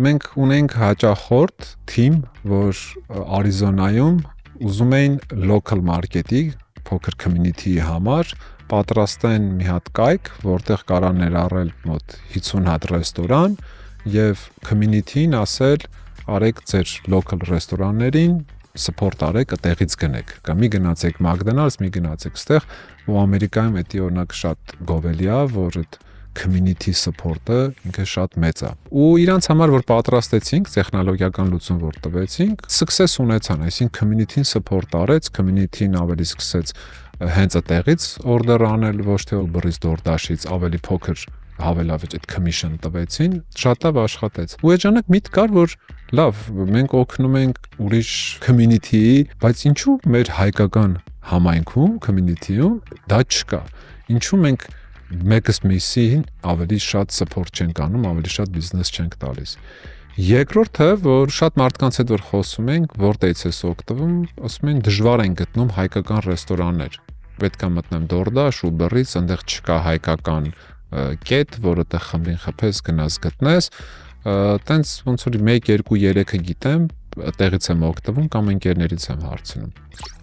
մենք ունենք հաճախորդ թիմ, որ Արիզոնայում ուզում էին local market-ի, փոքր community-ի համար պատրաստեն մի հատ կայք, որտեղ կարա ներառել մոտ 50 հատ ռեստորան եւ community-ին ասել արեք ձեր local ռեստորաններին support արեք, այդտեղից գնեք։ Կամ մի գնացեք McDonald's, մի գնացեք ստեղ, ու Ամերիկայում էդի օրինակ շատ գովելի է, որ այդ community support-ը ինքը շատ մեծ է։ Ու իրանց համար որ պատրաստեցինք տեխնոլոգիական լուծում որ տվեցինք, success ունեցան, այսինքն community-ին support արեց, community-ին ավելի սկսեց հենց այդտեղից order անել, ոչ թե Uber-ից, DoorDash-ից, ավելի փոքր հավելավեճ այդ commission տվեցին, շատ լավ աշխատեց։ Ու այդ ժամանակ միտք կար, որ լավ, մենք օգնում ենք ուրիշ community-ի, բայց ինչու մեր հայկական համայնքում, community-ում դա չկա։ Ինչու մենք մեկս միսին ավելի շատ support չենք անում, ավելի շատ բիզնես չենք տալիս։ Երկրորդը, որ շատ մարդկանց հետ որ խոսում ենք, որտեղից է օգտվում, ասում են դժվար են գտնում հայկական ռեստորաններ։ Պետք է մտնեմ DoorDash, Uber-ից, այնտեղ չկա հայկական կետ, որը տեղ խմբին խփես, գնաս գտնես, տենց ոնց որ 1, 2, 3-ը գիտեմ, տեղից եմ օգտվում կամ ընկերներից եմ հարցնում։